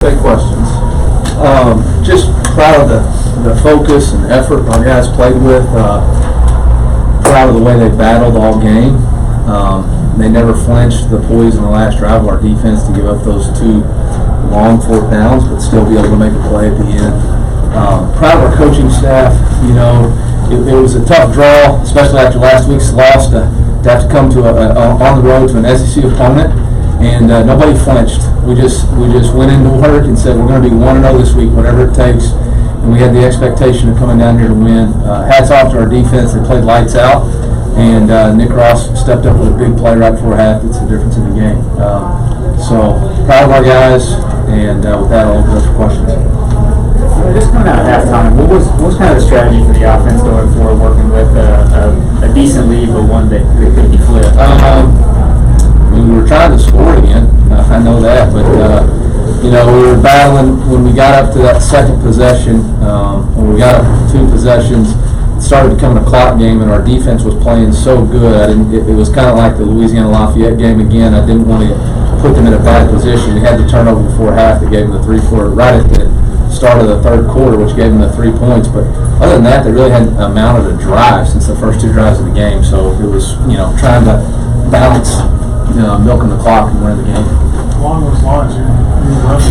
Great questions. Just proud of the focus and effort our guys played with. Proud of the way they battled all game. They never flinched the poise in the last drive of our defense to give up those two long fourth downs, but still be able to make a play at the end. Proud of our coaching staff. You know, it was a tough draw, especially after last week's loss, to have to come to on the road to an SEC opponent, and nobody flinched. We just went into work and said we're going to be 1-0 this week, whatever it takes. And we had the expectation of coming down here to win. Hats off to our defense; they played lights out. And Nick Ross stepped up with a big play right before half. It's the difference in the game. So proud of our guys, and with that, I'll open up for questions. Just coming out of halftime, what was kind of the strategy for the offense going forward, working with a decent lead, but one that could be flipped? We were trying to score again. I know that, but you know, we were battling when we got up to that second possession. When we got up to 2 possessions, it started becoming a clock game, and our defense was playing so good. It was kind of like the Louisiana Lafayette game again. I didn't want to put them in a bad position. We had the turnover before half that gave them the 3-4 right at the start of the third quarter, which gave them the 3 points. But other than that, they really hadn't amounted a drive since the first 2 drives of the game. So it was, you know, trying to balance, milking the clock and winning the game. Along those lines, you run defense,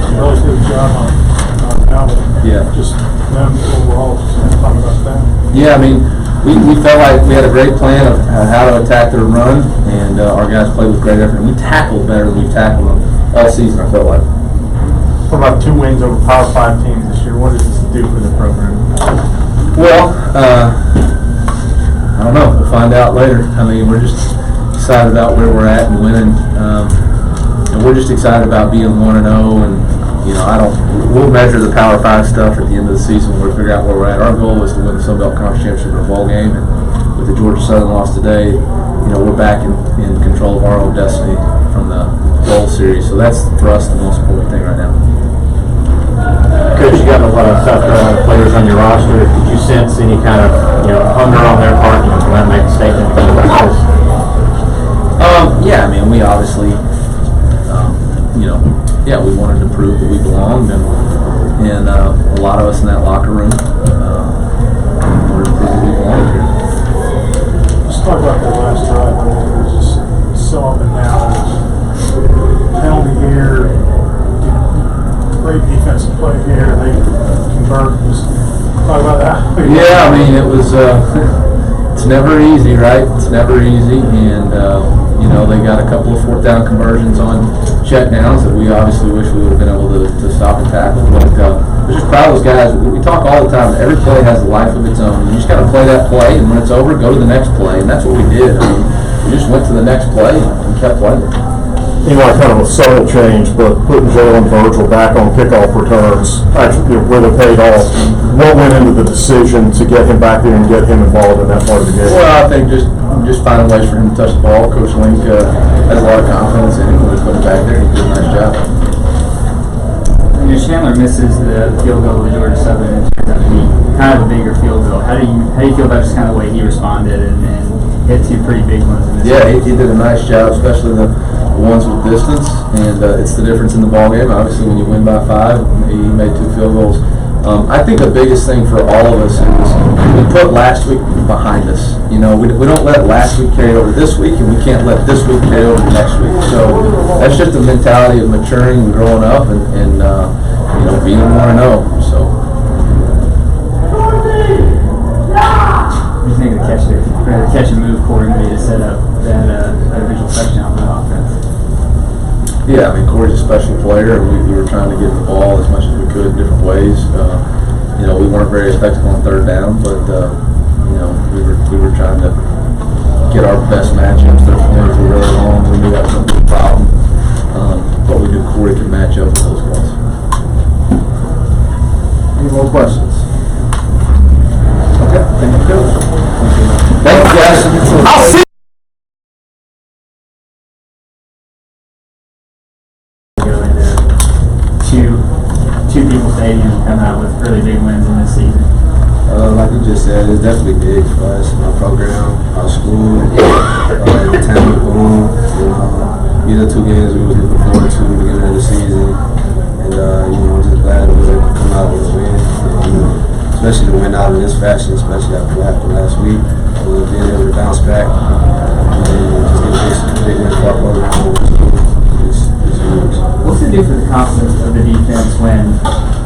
you really did a job on Alvin. Yeah. Just them overall, just talking about that. Yeah, I mean, we felt like we had a great plan of how to attack their run, and our guys played with great effort. And we tackled better than we've tackled them all season, I felt like. What about 2 wins over Power 5 teams this year? What does this do for the program? Well, I don't know. We'll find out later. I mean, we're just excited about where we're at and winning. And we're just excited about being 1-0. And, you know, we'll measure the Power 5 stuff at the end of the season. We'll figure out where we're at. Our goal is to win the Sun Belt Conference Championship or bowl game. And with the Georgia Southern loss today, you know, we're back in control of our own destiny from the bowl series. So that's, for us, the most important thing right now. Coach, you got a lot of tough players on your roster. Did you sense any kind of, hunger on their part, to want to make a statement like this? Yeah, I mean, we obviously, we wanted to prove that we belonged, and a lot of us in that locker room wanted to prove that we belonged here. Let's talk about the last drive. It was just so up and down. Penalty here. Great defensive play here. They convert. Just talk about that. Yeah, I mean, it was. It's never easy, right? It's never easy, and they got a couple of 4th down conversions on check downs that we obviously wish we would have been able to stop and tackle. But we're just proud of those guys. We talk all the time that every play has a life of its own. You just got to play that play, and when it's over, go to the next play, and that's what we did. I mean, we just went to the next play and kept playing. Kind of a subtle change, but putting Jalen Virgil back on kickoff returns actually really paid off. What went into the decision to get him back there and get him involved in that part of the game? Well, I think just finding ways for him to touch the ball. Coach Link has a lot of confidence in him when we put him back there. He did a nice job. Chandler misses the field goal with Georgia Southern, and it turns out to be kind of a bigger field goal. How do you feel about just kind of the way he responded and hit 2 pretty big ones in this game? He did a nice job, especially the ones with distance, and it's the difference in the ball game. Obviously, when you win by 5, he made 2 field goals. I think the biggest thing for all of us is we put last week behind us. We don't let last week carry over this week, and we can't let this week carry over next week. So that's just a mentality of maturing and growing up and being 1-0. So. What do you think of the catch and move Corey made to set up that original touchdown for the offense? Yeah, I mean, Corey's a special player, and we were trying to get the ball as much as we could in different ways. We weren't very effective on 3rd down, but we were trying to get our best matchups. Their corners were really long. We knew that was going to be a problem, but we knew Corey could match up with those guys. Any more questions? Okay, thank you, Coach. Thank you, guys. I'll see. Two people stadium come out with really big wins in this season. Like you just said, it's definitely big for us, our program, our school, the town of Boone. These are 2 games we were looking forward to at the beginning of the season. and I'm just glad we were able to come out with a win. Especially to win out in this fashion, especially after what happened last week. Being able to bounce back and just get this big win for our program is huge. What's it do for the confidence of the defense when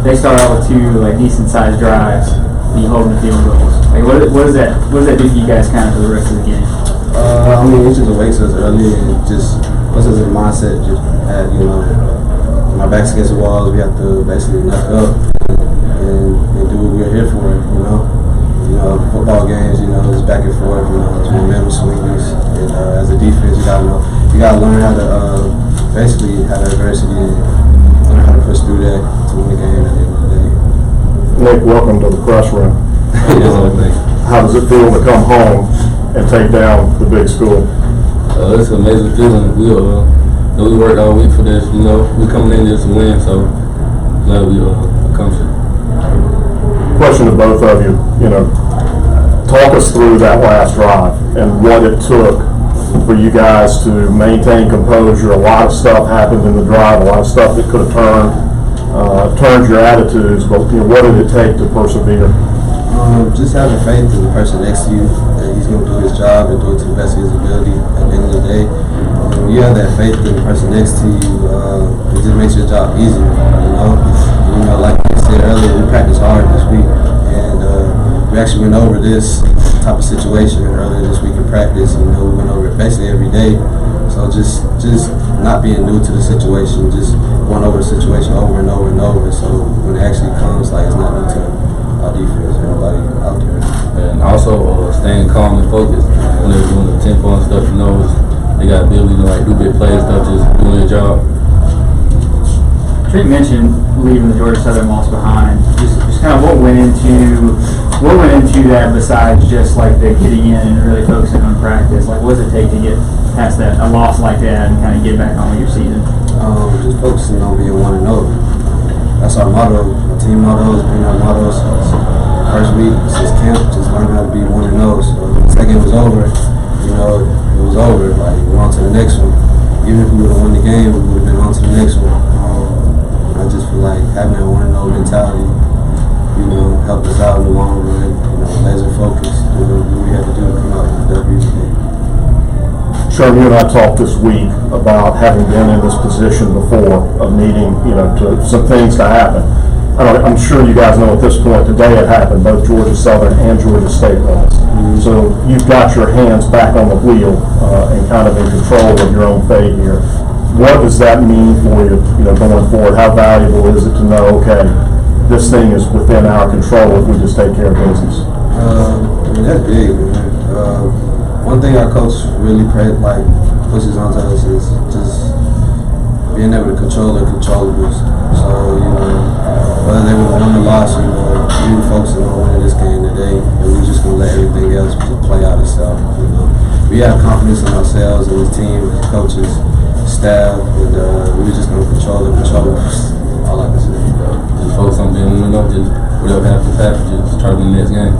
they start out with two decent sized drives and you hold them to field goals? Like what does that do for you guys kind of for the rest of the game? It just awakes us early and just puts us in the mindset. Just at my back's against the walls, we have to basically knock up and do what we're here for. Football games, it's back and forth. It's momentum swings. And as a defense, you gotta learn how to basically have adversity and learn how to push through that to win the game at the end of the day. Nick, welcome to the press room. How does it feel to come home and take down the big school? It's an amazing feeling. We worked all week for this. We coming in just to win, so glad we accomplished it. Question to both of you. Talk us through that last drive and what it took for you guys to maintain composure. A lot of stuff happened in the drive, a lot of stuff that could have turned your attitudes, but what did it take to persevere? Just having faith in the person next to you that he's going to do his job and do it to the best of his ability at the end of the day. When you have that faith in the person next to you, it just makes your job easier. Like I said earlier, we practiced hard this week, and we actually went over this type of situation earlier this week in practice. We went over it basically every day. So just not being new to the situation, just going over the situation over and over and over. So when it actually comes, it's not new to our defense, everybody out there. And also staying calm and focused when they're doing the tempo and stuff. They got the ability to do big plays and stuff, just doing their job. Trent mentioned leaving the Georgia Southern loss behind. Just kind of what went into that besides just the getting in and really focusing on practice. What does it take to get past a loss like that and kind of get back on with your season? Just focusing on being 1-0. That's our motto. Our team motto has been our motto since first week, since camp. Just learning how to be 1-0. So once that game was over, it was over. We're on to the next one. Even if we would have won the game, we would have been on to the next one. I just feel like having that 1-0 mentality, helped us out in the long run. Laser focus, doing what we had to do to come out with the W today. Sherm, you and I talked this week about having been in this position before of needing, some things to happen. I'm sure you guys know at this point, today it happened, both Georgia Southern and Georgia State lost. So you've got your hands back on the wheel and kind of in control of your own fate here. What does that mean for you, going forward? How valuable is it to know, okay, this thing is within our control if we just take care of business? That's big, man. One thing our coach really pushes onto us is just being able to control the controllables. So, whether they would have won or lost, we were focusing on winning this game today, and we're just going to let everything else just play out itself. We have confidence in ourselves and the team, as coaches, staff, and we're just going to control the controllables. All I can say. Just focus on being just whatever happens, just try to win the next game.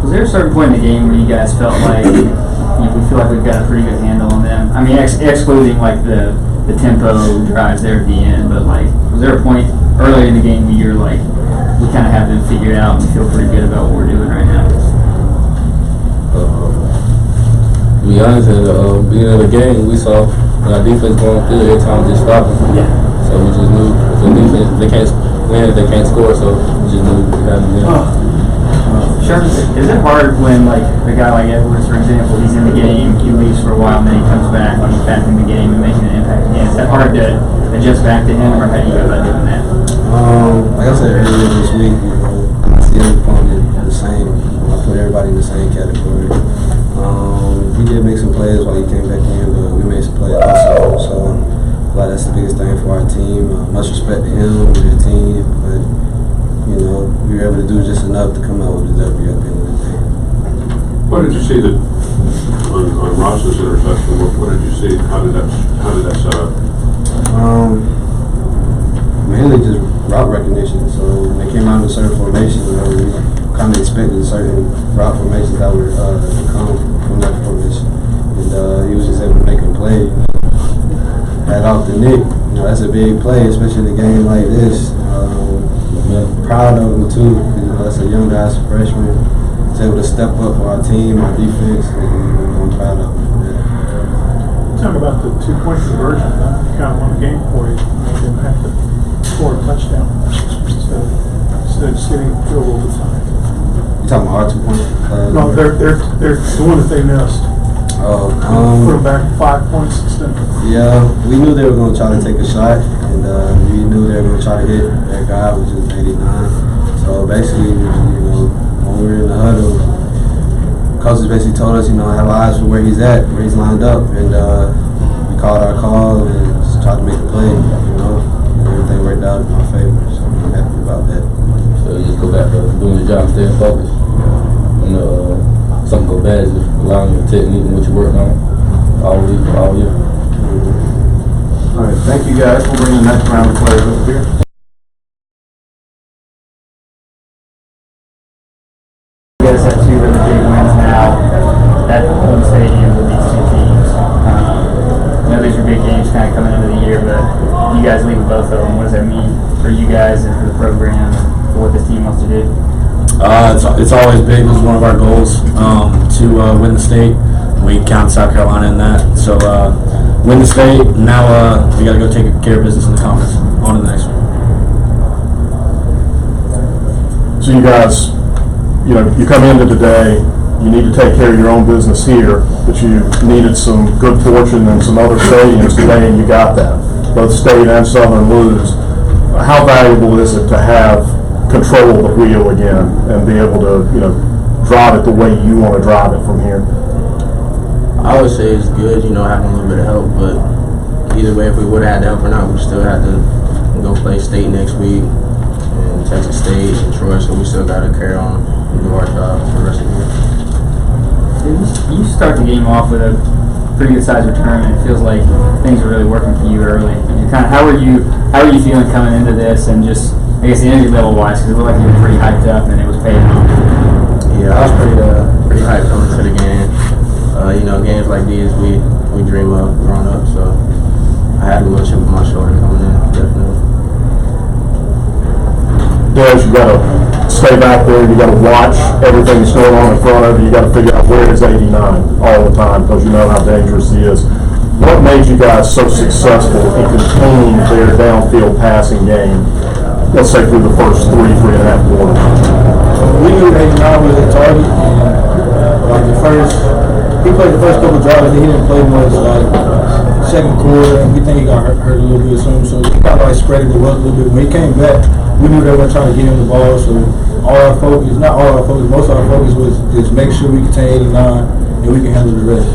Was there a certain point in the game where you guys felt like we feel like we've got a pretty good handle on them? I mean, excluding the tempo drives there at the end, but was there a point early in the game where you're we kind of have them figured out and feel pretty good about what we're doing right now? To be honest, at the beginning of the game, we saw when our defense going through, every time just stopping. Yeah. So we just knew the defense, they can't win if they can't score, so we just knew we had to win. Sure. Is it hard when a guy like Edwards, for example, he's in the game, he leaves for a while, and then he comes back and he's back in the game and making an impact again? Is that hard to adjust back to him, or how do you go about doing that? Like I said earlier this week, I see every opponent the same. I put everybody in the same category. We did make some plays while he came back in, but we made some plays also. So that's the biggest thing for our team. Much respect to him and the team, but we were able to do just enough to come out with the W at the end of the day. What did you see on Ross's interception? What did you see? How did that set up? Mainly just route recognition. So when they came out in a certain formation, we kind of expected certain route formations that would come from that formation, and he was just able to make a play. Had off the Nick, that's a big play, especially in a game like this. Proud of him too. That's a young guy's freshman. He's able to step up for our team, our defense, and I'm proud of him for that. Talk about the 2-point conversion. That kind of won the game for you. You didn't have to score a touchdown instead of just getting a field goal at the time. You talking about our 2-point? No, they're the one that they missed. Put them back 5 points instead. Yeah, we knew they were going to try to take a shot, and we knew they were going to try to hit that guy, which is 89. So basically, when we were in the huddle, coaches basically told us, have eyes for where he's at, where he's lined up, and we called our call and just tried to make a play. Everything worked out in my favor, so I'm happy about that. So you just go back to doing your job, staying focused. Something go bad, just allowing your technique and what you're working on all week, all year. All right, thank you guys. We'll bring the next round of players over here. You guys have 2 really big wins now at the home stadium with these 2 teams. These are big games kind of coming into the year, but you guys lead with both of them. What does that mean for you guys and for the program and for what this team wants to do? It's always big. It was one of our goals to win the state. We count South Carolina in that. So win the state. Now we got to go take care of business in the conference. On to the next one. So you guys, you come into today, you need to take care of your own business here, but you needed some good fortune in some other stadiums today, and you got that. Both State and Southern lose. How valuable is it to have control of the wheel again and be able to, drive it the way you want to drive it from here? I would say it's good, having a little bit of help, but either way, if we would have had help or not, we still had to go play State next week and Texas State and Troy, so we still got to carry on and do our job for the rest of the year. You start the game off with a pretty good sized return, and it feels like things are really working for you early. And how are you feeling coming into this, and just I guess the energy level wise, because it looked like you were pretty hyped up and it was paying off. Yeah, I was pretty hyped coming to the game. Games like these we dream of growing up, so I had a little chip on my shoulder coming in, definitely. Des, you got to stay back there. You got to watch everything that's going on in front of you. You got to figure out where is 89 all the time because you know how dangerous he is. What made you guys so successful in containing their downfield passing game? Let's say through the first 3.5 quarters. We knew 89 was a target. He played the first couple drives, and he didn't play much. Second quarter, and we think he got hurt a little bit soon, so we kind of spread it a little bit. When he came back, we knew they were trying to get him the ball, so most of our focus was just make sure we contain 89 and we can handle the rest.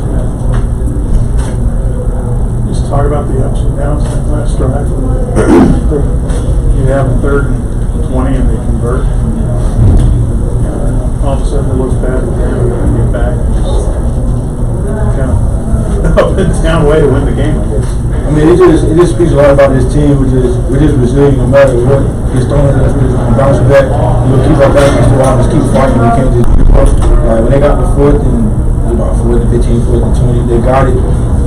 Just talk about the ups and downs in that last drive. You have a 3rd and 20 and they convert. All of a sudden it looks bad, but they're able to get back. Kind of up and down way to win the game, I guess. I mean, it just speaks a lot about this team, we're just resilient no matter what gets thrown at us. We're just gonna bounce back. Keep our back against the wall, just keep fighting. We can't just give up. When they got the 4th and 15, 4th and 20, they got it.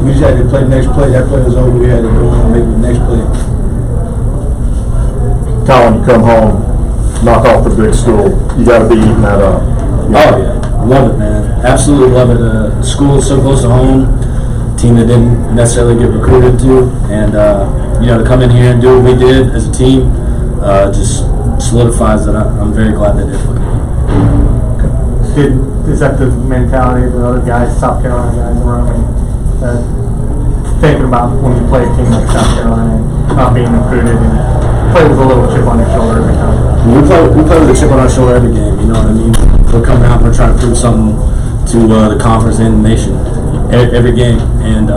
We just had to play the next play. That play was over. We had to go and make the next play. Colin, you come home, knock off the big school. You got to be eating that up. Oh yeah, love it, man. Absolutely love it. School is so close to home. Team that didn't necessarily get recruited to, and to come in here and do what we did as a team just solidifies that I'm very glad they did. Is that the mentality of the other guys, South Carolina guys around me, thinking about when you play a team like South Carolina and not being recruited and play with a little chip on your shoulder every time? We play with a chip on our shoulder every game. You know what I mean? We're coming out and we're trying to prove something to the conference and the nation every game. And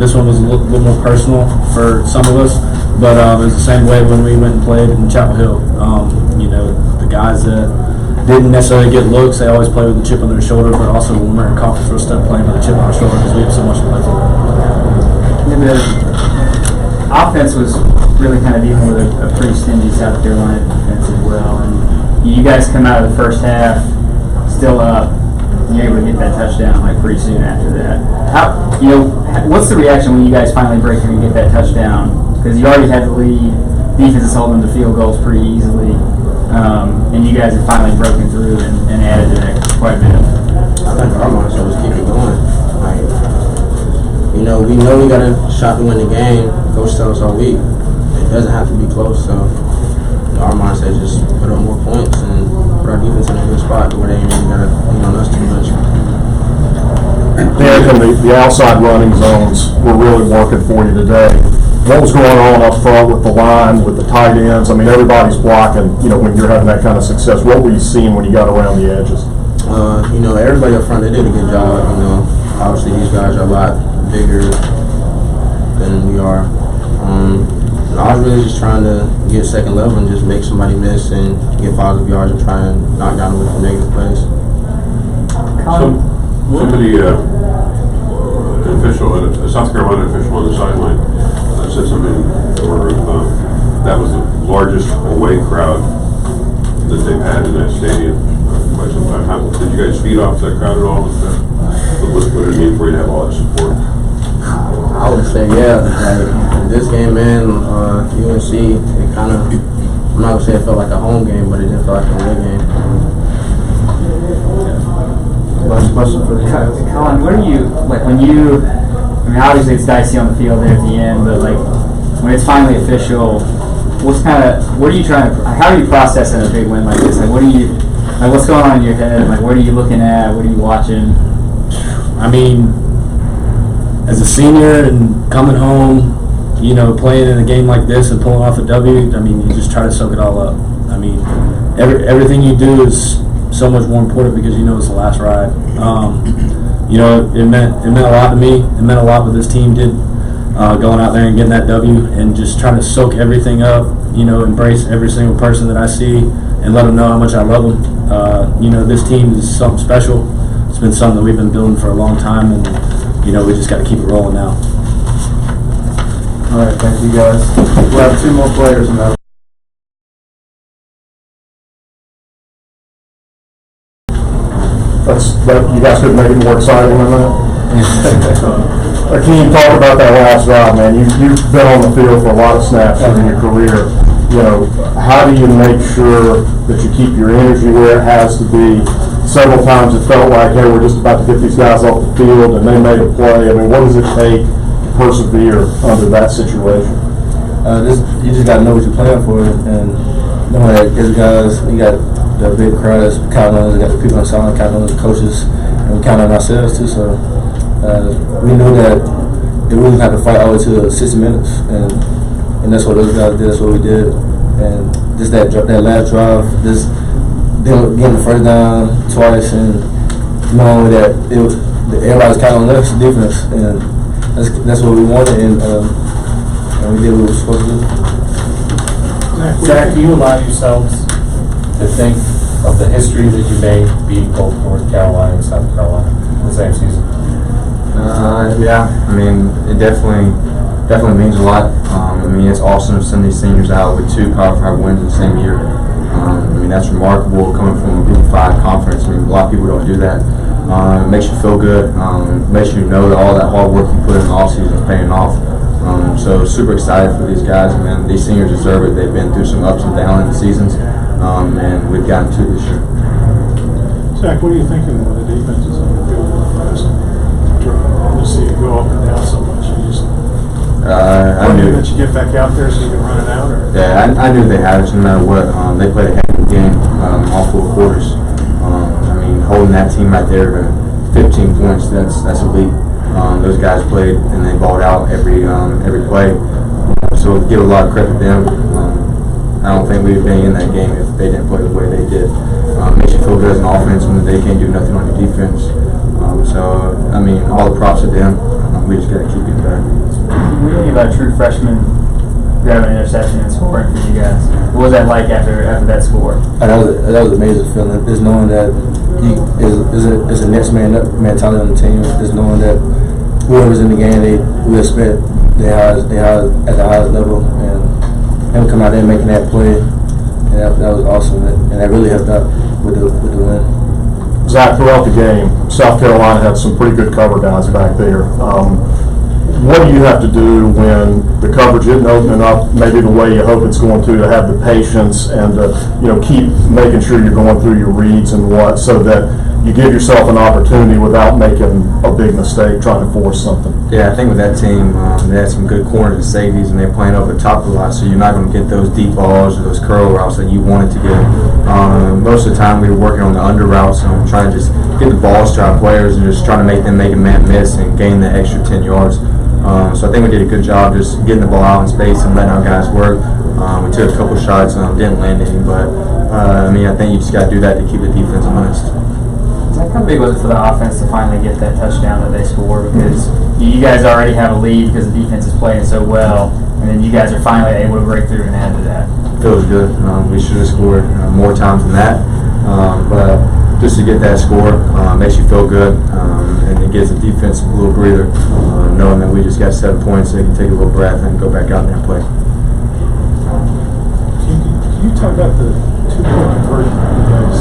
this one was a little more personal for some of us, but it was the same way when we went and played in Chapel Hill. The guys that didn't necessarily get looks, they always play with a chip on their shoulder, but also when we're in conference, we're still playing with a chip on our shoulder because we have so much to play for. And the offense was really kind of dealing with a pretty stingy South Carolina defense as well. And you guys come out of the first half still up. You're able to get that touchdown pretty soon after that. What's the reaction when you guys finally break through and get that touchdown? because you already had the lead. Defense is holding them to field goals pretty easily, and you guys have finally broken through and added to that quite a bit. I think our mindset was keep it going. Like, we know we got a shot to win the game. Coach tells us all week. It doesn't have to be close, so our mindset is just put up more points and put our defense in a good spot where they ain't really got to lean on us too much. Derek, and the outside running zones were really working for you today. What was going on up front with the line, with the tight ends? I mean, everybody's blocking, when you're having that kind of success. What were you seeing when you got around the edges? Everybody up front, they did a good job. Obviously these guys are a lot bigger than we are. I was really just trying to get second level and just make somebody miss and get positive yards and try and knock down with the negative plays. Somebody, a South Carolina official on the sideline said something where that was the largest away crowd that they've had in that stadium quite some time. Did you guys feed off that crowd at all? What did it mean for you to have all that support? I would say, yeah. Like, this game, man, UNC, it kind of, I'm not going to say it felt like a home game, but it didn't feel like a away game. Last question for the guys. Colin, what do you, obviously it's dicey on the field there at the end, but when it's finally official, what are you trying to, how are you processing a big win like this? What's going on in your head? What are you looking at? What are you watching? I mean, as a senior and coming home, playing in a game like this and pulling off a W, you just try to soak it all up. Everything you do is so much more important because it's the last ride. It meant a lot to me. It meant a lot what this team did, going out there and getting that W and just trying to soak everything up. Embrace every single person that I see and let them know how much I love them. This team is something special. It's been something that we've been building for a long time, and we just got to keep it rolling now. All right, thank you guys. We'll have 2 more players in that. You guys couldn't make it more exciting than that? Can you talk about that last drive, man? You've been on the field for a lot of snaps in your career. How do you make sure that you keep your energy where it has to be? Several times it felt like, hey, we're just about to get these guys off the field, and they made a play. What does it take to persevere under that situation? You just got to know what you're playing for, and knowing that these guys, you got the big crowd that's counting on us, we got the people on the sideline counting on the coaches, and we count on ourselves too. So we knew that we wouldn't have to fight all the way to 60 minutes, and that's what those guys did. That's what we did, and just that last drive, just them getting the first down twice, and knowing that everybody's counting on us, defense, and that's what we wanted, and we did what we were supposed to do. Zach, do you allow yourselves to think of the history that you made beating both North Carolina and South Carolina in the same season? Yeah, it definitely means a lot. It's awesome to send these seniors out with 2 Power 5 wins in the same year. That's remarkable coming from a Group 5 conference. A lot of people don't do that. It makes you feel good. Makes you know that all that hard work you put in the offseason is paying off. So super excited for these guys, and these seniors deserve it. They've been through some ups and downs in the seasons, and we've gotten to this year. Zach, what are you thinking when the defense is on the field real fast? You see it go up and down so much. I knew that you get back out there so you can run it out. Yeah, I knew they had it no matter what. They played a heck of a game all 4 quarters. Holding that team right there to 15 points, that's elite. Those guys played and they balled out every play. So give a lot of credit to them. I don't think we'd be in that game if they didn't play the way they did. Makes you feel good as an offense when they can't do nothing on your defense. All the props to them. We just got to keep it better. When you think about a true freshman grabbing an interception and scoring for you guys, what was that like after that score? That was an amazing feeling. Just knowing that is a next man up mentality on the team. Just knowing that whoever's in the game, we expect they are at the highest level, and him come out there making that play, and that was awesome, and that really helped out with the win. Zach, throughout the game, South Carolina had some pretty good cover guys back there. what do you have to do when the coverage isn't opening up maybe the way you hope it's going to have the patience and keep making sure you're going through your reads and so that you give yourself an opportunity without making a big mistake trying to force something? Yeah, I think with that team, they had some good corners and safeties, and they're playing over the top a lot, so you're not going to get those deep balls or those curl routes that you wanted to get. Most of the time, we were working on the under routes, trying to just get the balls to our players and just trying to make them make a man miss and gain the extra 10 yards. So I think we did a good job just getting the ball out in space and letting our guys work. We took a couple shots, didn't land any, but I think you just got to do that to keep the defense honest. How big was it for the offense to finally get that touchdown that they scored? Because you guys already have a lead because the defense is playing so well, and then you guys are finally able to break through and add to that. Feels good. We should have scored more times than that, but just to get that score makes you feel good, and it gives the defense a little breather, knowing that we just got 7 points. They can take a little breath and go back out there and play. Can you talk about the 2-point conversion you guys?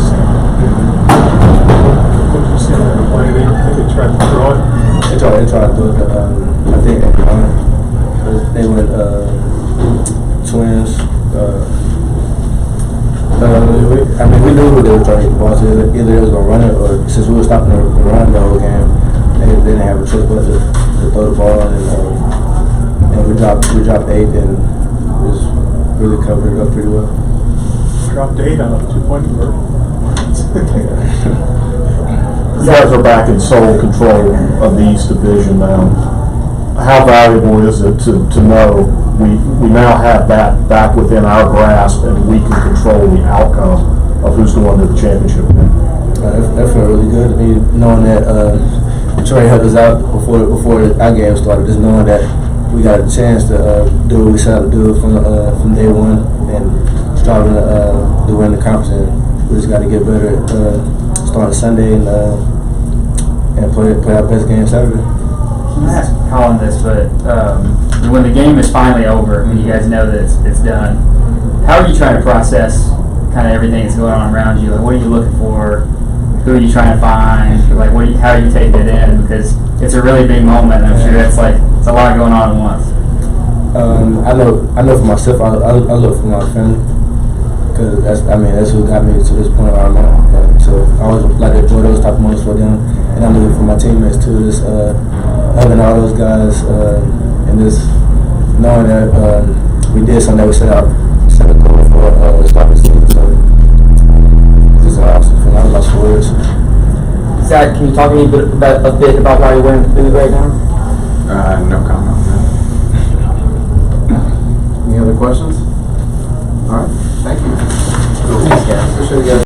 What did you see on the play? They tried to throw it. They tried to do it. I think they went twins. We knew who they were trying to get the ball to. Either they was gonna run it, or since we were stopping the run the whole game, they didn't have a choice but to throw the ball. And we dropped 8 and just really covered it up pretty well. Dropped 8 on a 2-point conversion. You guys are back in sole control of the East Division now. How valuable is it to know we now have that back within our grasp and we can control the outcome of who's going to the championship game? That felt really good to me, knowing that Troy helped us out before our game started. Just knowing that we got a chance to do what we set out to do from day one and striving to win the conference. And we just got to get better at starting Sunday and play our best game Saturday. I'm gonna ask Colin this, but when the game is finally over, when you guys know that it's done, how are you trying to process kind of everything that's going on around you? Like, what are you looking for? Who are you trying to find? Like, how are you taking it in? Because it's a really big moment. I'm sure it's a lot going on at once. I know for myself, I look for my family, because that's who got me to this point where I'm at. So I always like to enjoy those type of moments for them, and I'm looking for my teammates too. Just having all those guys and just knowing that we did something that we set a goal for the start of the season. So this is awesome. I was lost for words. Zach, can you talk to me a bit about why you're wearing the boot right now? No comment on that. Any other questions? All right, thank you. Thanks, guys. Appreciate you guys.